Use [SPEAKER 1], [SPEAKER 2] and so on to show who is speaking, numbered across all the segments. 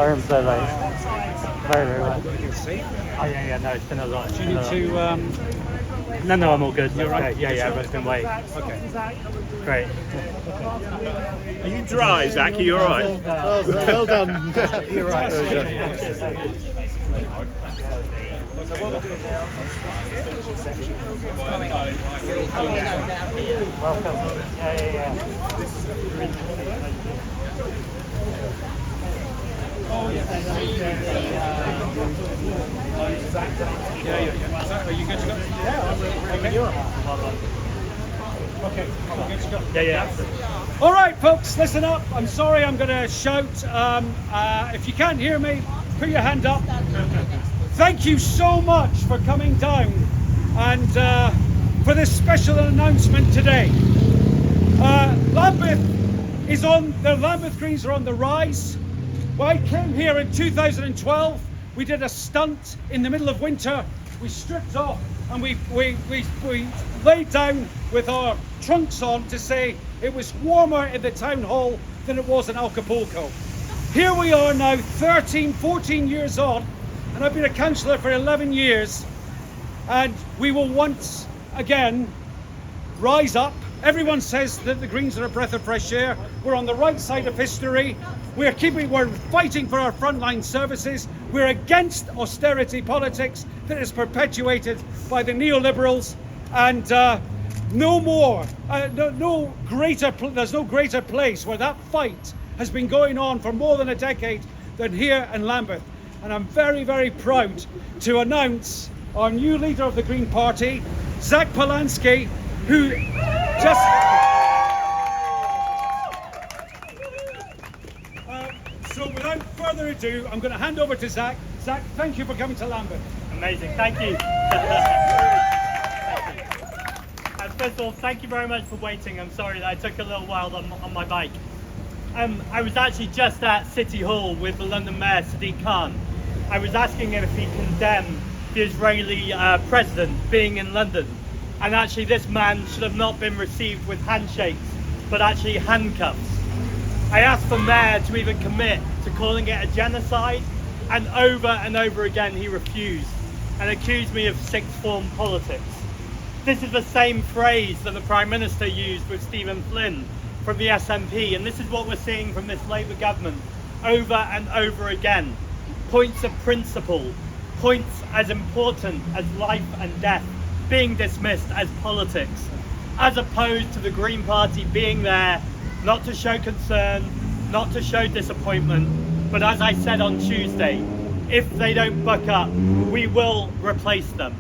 [SPEAKER 1] Sorry I'm so late. Very, very well. Oh yeah, no, it's been a lot.
[SPEAKER 2] Do you need to?
[SPEAKER 1] No, I'm all good.
[SPEAKER 2] You're right.
[SPEAKER 1] Okay. Yeah, everyone's been waiting.
[SPEAKER 2] Okay.
[SPEAKER 1] Great.
[SPEAKER 3] Are you dry, Zack? Are you all right?
[SPEAKER 4] Well done. You're right.
[SPEAKER 1] Welcome. Yeah.
[SPEAKER 2] Zack, are you good to go? Okay, good to go.
[SPEAKER 1] Yeah.
[SPEAKER 2] All right, folks, listen up. I'm sorry, I'm going to shout. If you can't hear me, put your hand up. Thank you so much for coming down and for this special announcement today. Lambeth is on, the Lambeth Greens are on the rise. Well, I came here in 2012. We did a stunt in the middle of winter. We stripped off and we laid down with our trunks on to say it was warmer in the town hall than it was in Acapulco. Here we are now, 13, 14 years on, and I've been a councillor for 11 years, and we will once again rise up. Everyone says that the Greens are a breath of fresh air. We're on the right side of history. We're fighting for our frontline services. We're against austerity politics that is perpetuated by the neoliberals, and there's no greater place where that fight has been going on for more than a decade than here in Lambeth. And I'm very, very proud to announce our new leader of the Green Party, Zack Palanski, who just... So without further ado, I'm going to hand over to Zack. Zack, thank you for coming to Lambeth.
[SPEAKER 1] Amazing, thank you. First of all, thank you very much for waiting. I'm sorry that I took a little while on my bike. I was actually just at City Hall with the London Mayor, Sadiq Khan. I was asking him if he condemned the Israeli president being in London. And actually this man should have not been received with handshakes, but actually handcuffs. I asked the mayor to even commit to calling it a genocide, and over again he refused and accused me of sixth form politics. This is the same phrase that the Prime Minister used with Stephen Flynn from the SNP, and this is what we're seeing from this Labour government over and over again. Points of principle, points as important as life and death being dismissed as politics, as opposed to the Green Party being there not to show concern, not to show disappointment, but as I said on Tuesday, if they don't buck up, we will replace them.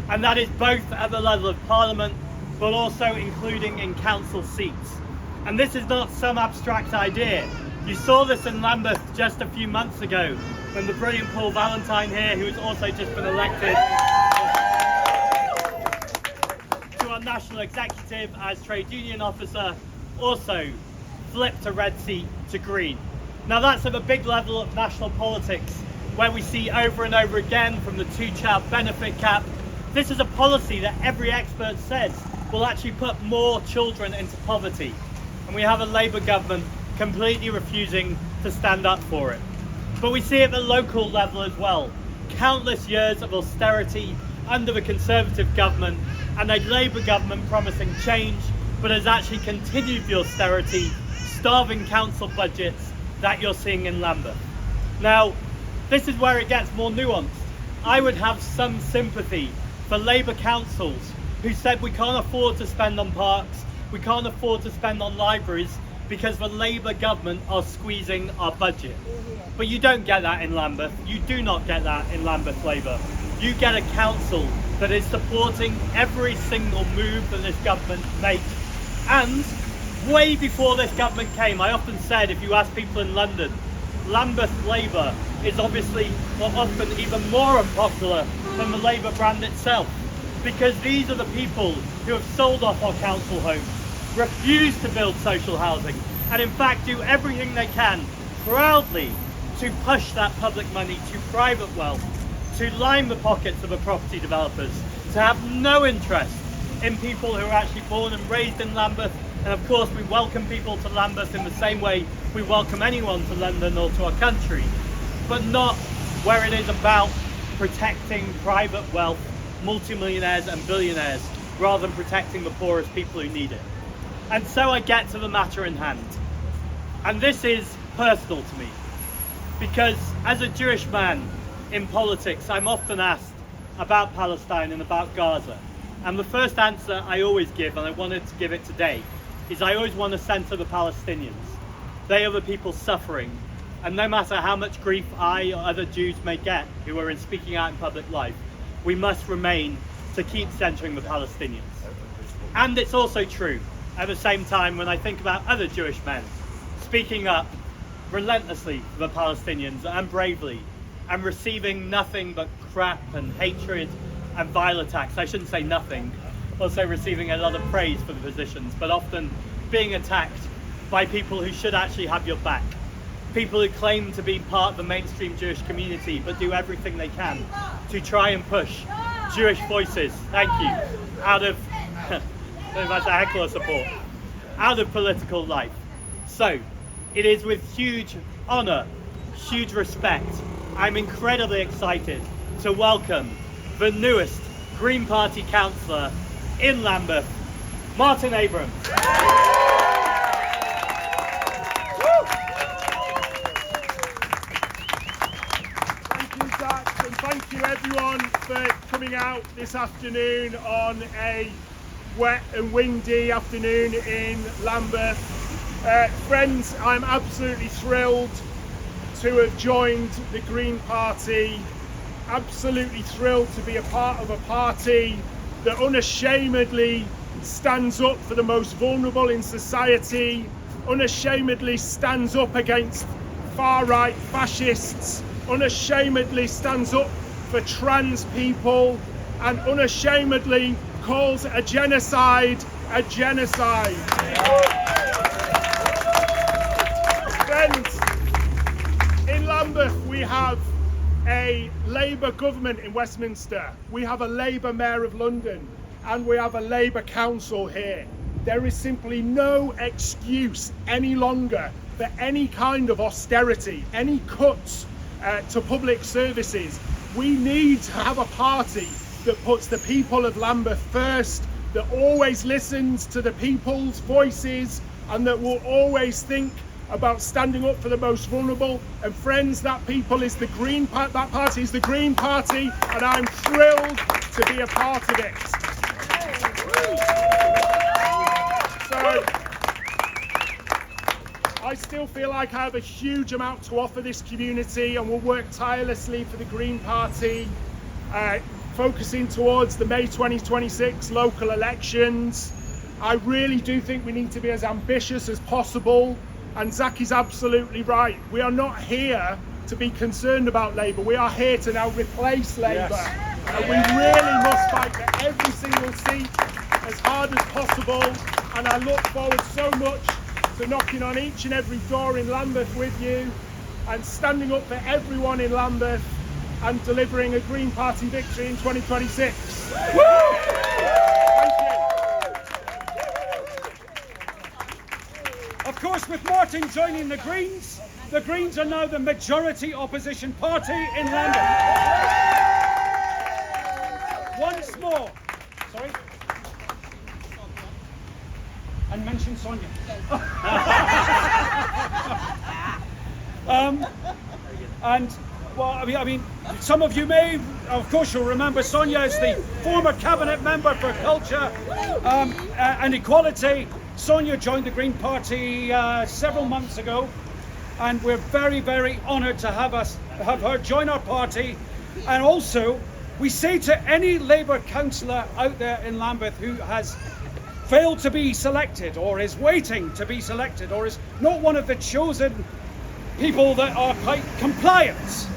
[SPEAKER 1] And that is both at the level of Parliament, but also including in council seats. And this is not some abstract idea. You saw this in Lambeth just a few months ago, when the brilliant Paul Valentine here, who has also just been elected to our national executive as trade union officer, also flipped a red seat to green. Now that's at a big level of national politics, where we see over and over again from the two-child benefit cap. This is a policy that every expert says will actually put more children into poverty. And we have a Labour government completely refusing to stand up for it. But we see it at the local level as well. Countless years of austerity under the Conservative government, and a Labour government promising change, but has actually continued the austerity, starving council budgets that you're seeing in Lambeth. Now, this is where it gets more nuanced. I would have some sympathy for Labour councils who said we can't afford to spend on parks, we can't afford to spend on libraries because the Labour government are squeezing our budget. But you don't get that in Lambeth. You do not get that in Lambeth Labour. You get a council that is supporting every single move that this government makes. And way before this government came, I often said, if you ask people in London, Lambeth Labour is obviously often even more unpopular than the Labour brand itself, because these are the people who have sold off our council homes, refuse to build social housing, and in fact do everything they can proudly to push that public money to private wealth, to line the pockets of the property developers, to have no interest in people who are actually born and raised in Lambeth. And of course we welcome people to Lambeth in the same way we welcome anyone to London or to our country. but not where it is about protecting private wealth, multimillionaires and billionaires, rather than protecting the poorest people who need it. And so I get to the matter in hand. And this is personal to me, because as a Jewish man in politics, I'm often asked about Palestine and about Gaza. And the first answer I always give, and I wanted to give it today, is I always want to centre the Palestinians. They are the people suffering. And no matter how much grief I or other Jews may get who are in speaking out in public life, we must remain to keep centering the Palestinians. And it's also true, at the same time, when I think about other Jewish men speaking up relentlessly for the Palestinians and bravely, and receiving nothing but crap and hatred and vile attacks. I shouldn't say nothing, also receiving a lot of praise for the positions, but often being attacked by people who should actually have your back. People who claim to be part of the mainstream Jewish community, but do everything they can to try and push Jewish voices, thank you, out of, that's a heckler support, out of political life. So, it is with huge honour, huge respect, I'm incredibly excited to welcome the newest Green Party councillor in Lambeth, Martin Abrams.
[SPEAKER 3] And thank you everyone for coming out this afternoon on a wet and windy afternoon in Lambeth. Friends, I'm absolutely thrilled to have joined the Green Party, absolutely thrilled to be a part of a party that unashamedly stands up for the most vulnerable in society, unashamedly stands up against far-right fascists, unashamedly stands up for trans people, and unashamedly calls a genocide a genocide. Friends, in Lambeth we have a Labour government in Westminster, we have a Labour Mayor of London, and we have a Labour council here. There is simply no excuse any longer for any kind of austerity, any cuts to public services. We need to have a party that puts the people of Lambeth first, that always listens to the people's voices, and that will always think about standing up for the most vulnerable. And friends, that people is the Green Party. That party is the Green Party, and I'm thrilled to be a part of it. So, I still feel like I have a huge amount to offer this community, and will work tirelessly for the Green Party, focusing towards the May 2026 local elections. I really do think we need to be as ambitious as possible, and Zack is absolutely right. We are not here to be concerned about Labour, we are here to now replace Labour. Yes. And we really must fight for every single seat as hard as possible, and I look forward so much to knocking on each and every door in Lambeth with you, and standing up for everyone in Lambeth, and delivering a Green Party victory in 2026. Thank you.
[SPEAKER 2] Of course, with Martin joining the Greens are now the majority opposition party in Lambeth. Once more, sorry? And mention Sonia. And well, I mean, some of you may, of course, you'll remember Sonia as the former cabinet member for culture and equality. Sonia joined the Green Party several months ago, and we're very, very honoured to have her join our party. And also, we say to any Labour councillor out there in Lambeth who has failed to be selected, or is waiting to be selected, or is not one of the chosen people that are quite compliant,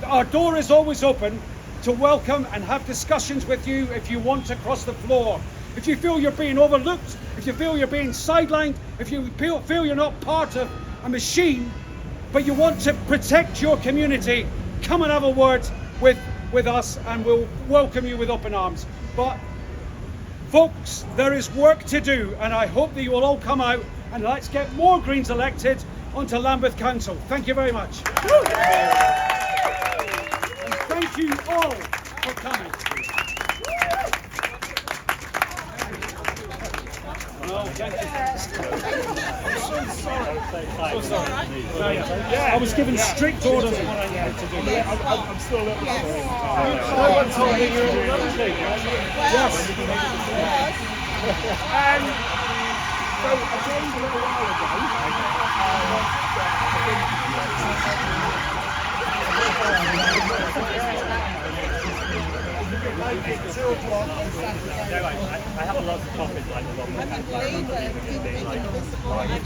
[SPEAKER 2] our door is always open to welcome and have discussions with you if you want to cross the floor. If you feel you're being overlooked, if you feel you're being sidelined, if you feel you're not part of a machine, but you want to protect your community, come and have a word with us, and we'll welcome you with open arms. But folks, there is work to do, and I hope that you will all come out and let's get more Greens elected, onto Lambeth Council. Thank you very much. And thank you all for coming. No, thank you. I'm so sorry. So sorry. I was given strict orders on what I needed to do.
[SPEAKER 3] I'm still a little sorry.
[SPEAKER 2] No one told me you were another thing. Yes.
[SPEAKER 3] So I joined a little while ago.
[SPEAKER 1] I have a lot of coffee like a lot of